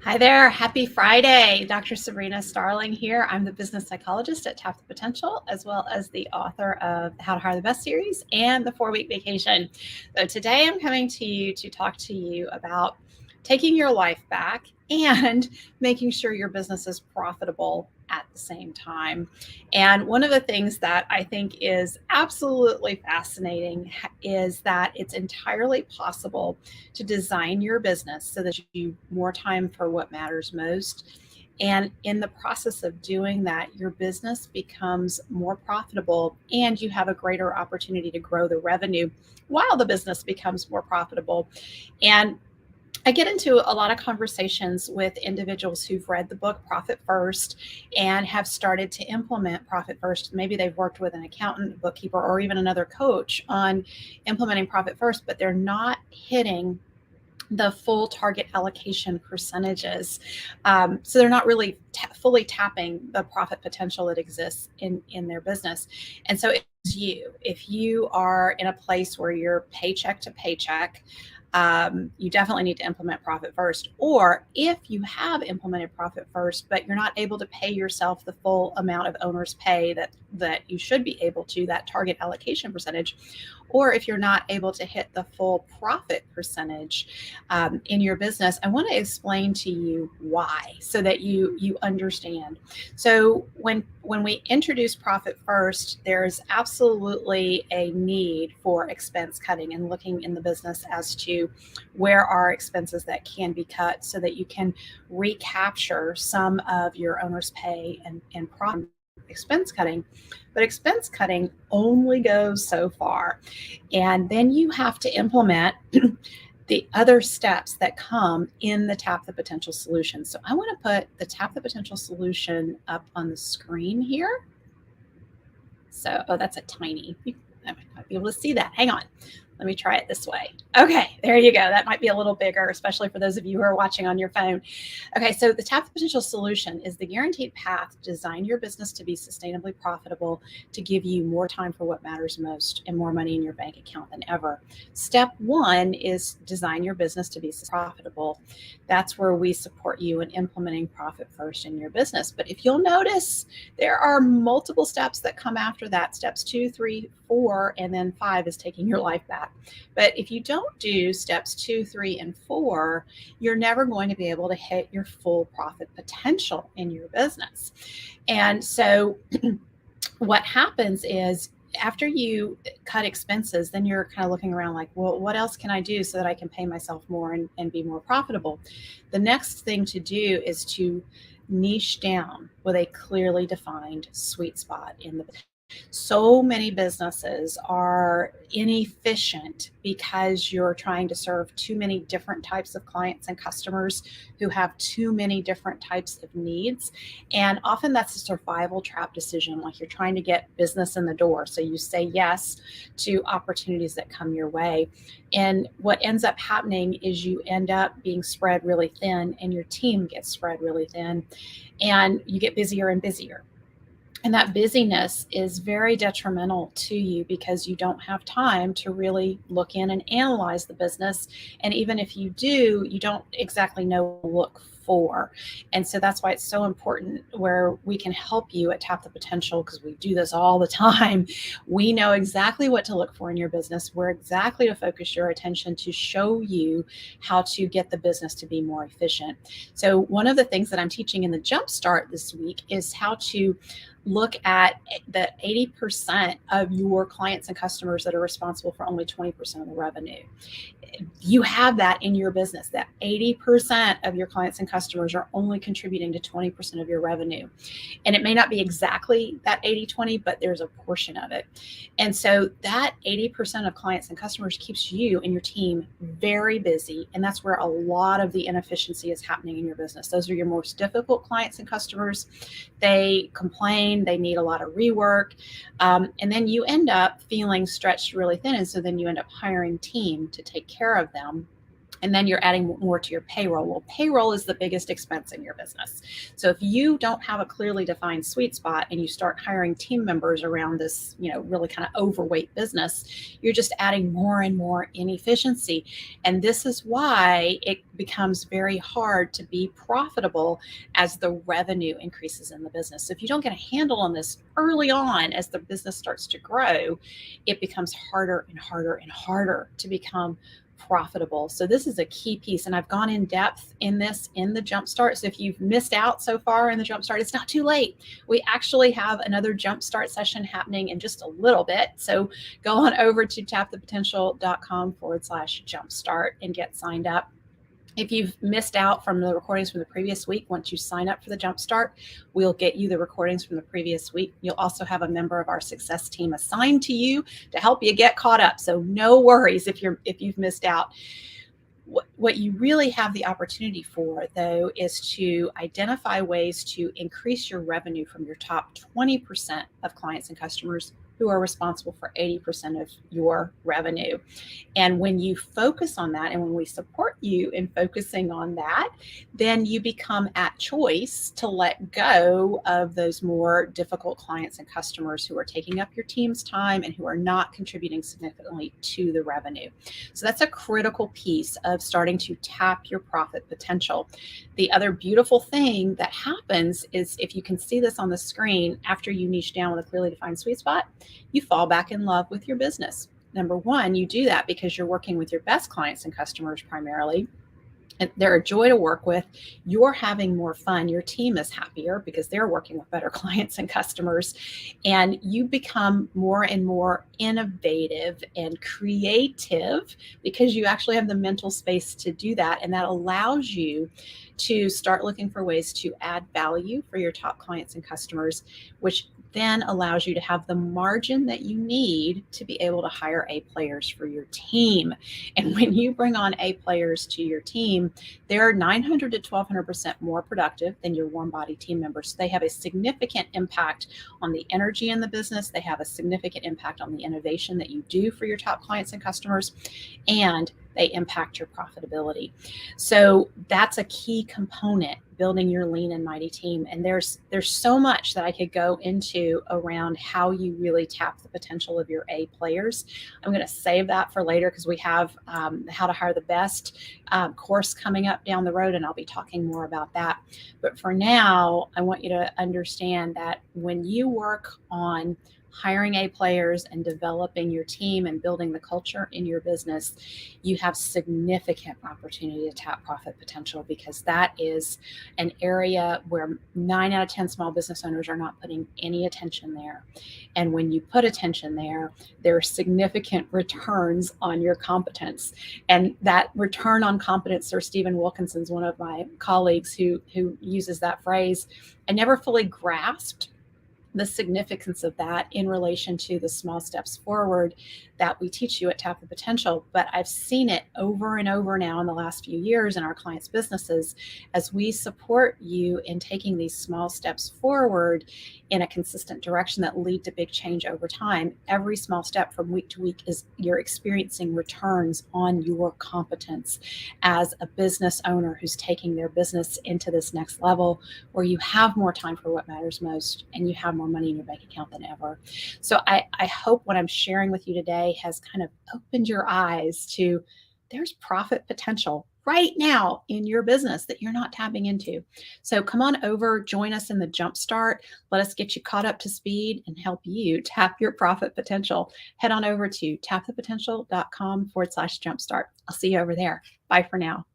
Hi there. Happy Friday. Dr. Sabrina Starling here. I'm the business psychologist at Tap the Potential, as well as the author of the How to Hire the Best series and the 4-Week Vacation. So today I'm coming to you to talk to you about taking your life back and making sure your business is profitable at the same time. And one of the things that I think is absolutely fascinating is that it's entirely possible to design your business so that you have more time for what matters most. And in the process of doing that, your business becomes more profitable and you have a greater opportunity to grow the revenue while the business becomes more profitable. And I get into a lot of conversations with individuals who've read the book Profit First and have started to implement Profit First. Maybe they've worked with an accountant, a bookkeeper, or even another coach on implementing Profit First, but they're not hitting the full target allocation percentages. So they're not really fully tapping the profit potential that exists in their business. And so it's you. If you are in a place where you're paycheck to paycheck, you definitely need to implement Profit First. Or if you have implemented Profit First, but you're not able to pay yourself the full amount of owner's pay that you should be able to, that target allocation percentage, or if you're not able to hit the full profit percentage in your business, I want to explain to you why, so that you understand. So when we introduce Profit First, there's absolutely a need for expense cutting and looking in the business as to where are expenses that can be cut so that you can recapture some of your owner's pay and profit expense cutting. But expense cutting only goes so far. And then you have to implement the other steps that come in the Tap the Potential solution. So I want to put the Tap the Potential solution up on the screen here. So, that's a tiny, I might not be able to see that. Hang on. Let me try it this way. Okay, there you go. That might be a little bigger, especially for those of you who are watching on your phone. Okay, so the Tap the Potential solution is the guaranteed path to design your business to be sustainably profitable, to give you more time for what matters most and more money in your bank account than ever. Step one is design your business to be profitable. That's where we support you in implementing Profit First in your business. But if you'll notice, there are multiple steps that come after that. Steps 2, 3, 4, and then 5 is taking your life back. But if you don't do steps 2, 3, and 4, you're never going to be able to hit your full profit potential in your business. And so what happens is, after you cut expenses, then you're kind of looking around like, well, what else can I do so that I can pay myself more and be more profitable? The next thing to do is to niche down with a clearly defined sweet spot in the. So many businesses are inefficient because you're trying to serve too many different types of clients and customers who have too many different types of needs. And often that's a survival trap decision, like you're trying to get business in the door. So you say yes to opportunities that come your way. And what ends up happening is you end up being spread really thin, and your team gets spread really thin, and you get busier and busier. And that busyness is very detrimental to you because you don't have time to really look in and analyze the business. And even if you do, you don't exactly know what to look for. And so that's why it's so important, where we can help you at Tap the Potential, because we do this all the time. We know exactly what to look for in your business, where exactly to focus your attention to show you how to get the business to be more efficient. So one of the things that I'm teaching in the Jumpstart this week is how to look at the 80% of your clients and customers that are responsible for only 20% of the revenue. You have that in your business, that 80% of your clients and customers are only contributing to 20% of your revenue. And it may not be exactly that 80-20, but there's a portion of it. And so that 80% of clients and customers keeps you and your team very busy. And that's where a lot of the inefficiency is happening in your business. Those are your most difficult clients and customers. They complain, they need a lot of rework. And then you end up feeling stretched really thin. And so then you end up hiring team to take care of them. And then you're adding more to your payroll. Well, payroll is the biggest expense in your business. So if you don't have a clearly defined sweet spot and you start hiring team members around this, really kind of overweight business, you're just adding more and more inefficiency. And this is why it becomes very hard to be profitable as the revenue increases in the business. So if you don't get a handle on this early on as the business starts to grow, it becomes harder and harder and harder to become profitable. So this is a key piece, and I've gone in depth in this in the Jumpstart. So if you've missed out so far in the Jumpstart, it's not too late. We actually have another Jumpstart session happening in just a little bit. So go on over to tapthepotential.com/jumpstart and get signed up. If you've missed out from the recordings from the previous week, once you sign up for the Jumpstart, we'll get you the recordings from the previous week. You'll also have a member of our success team assigned to you to help you get caught up. So no worries if you've missed out. What you really have the opportunity for, though, is to identify ways to increase your revenue from your top 20% of clients and customers who are responsible for 80% of your revenue. And when you focus on that, and when we support you in focusing on that, then you become at choice to let go of those more difficult clients and customers who are taking up your team's time and who are not contributing significantly to the revenue. So that's a critical piece of starting to tap your profit potential. The other beautiful thing that happens is, if you can see this on the screen, after you niche down with a clearly defined sweet spot, you fall back in love with your business. Number one, you do that because you're working with your best clients and customers primarily. And they're a joy to work with. You're having more fun. Your team is happier because they're working with better clients and customers. And you become more and more innovative and creative because you actually have the mental space to do that. And that allows you to start looking for ways to add value for your top clients and customers, which then allows you to have the margin that you need to be able to hire A players for your team. And when you bring on A players to your team, they're 900 to 1200% more productive than your warm body team members. They have a significant impact on the energy in the business. They have a significant impact on the innovation that you do for your top clients and customers, and they impact your profitability. So that's a key component, building your lean and mighty team. And there's so much that I could go into around how you really tap the potential of your A players. I'm going to save that for later because we have How to Hire the Best course coming up down the road, and I'll be talking more about that. But for now, I want you to understand that when you work on hiring A players and developing your team and building the culture in your business, you have significant opportunity to tap profit potential, because that is an area where 9 out of 10 small business owners are not putting any attention there. And when you put attention there, there are significant returns on your competence. And that return on competence, Sir Stephen Wilkinson's one of my colleagues who uses that phrase. I never fully grasped the significance of that in relation to the small steps forward that we teach you at Tap the Potential. But I've seen it over and over now in the last few years in our clients' businesses as we support you in taking these small steps forward in a consistent direction that lead to big change over time. Every small step from week to week is you're experiencing returns on your competence as a business owner who's taking their business into this next level where you have more time for what matters most and you have more money in your bank account than ever. So I hope what I'm sharing with you today has kind of opened your eyes to there's profit potential right now in your business that you're not tapping into. So come on over, join us in the Jumpstart. Let us get you caught up to speed and help you tap your profit potential. Head on over to tapthepotential.com/jumpstart. I'll see you over there. Bye for now.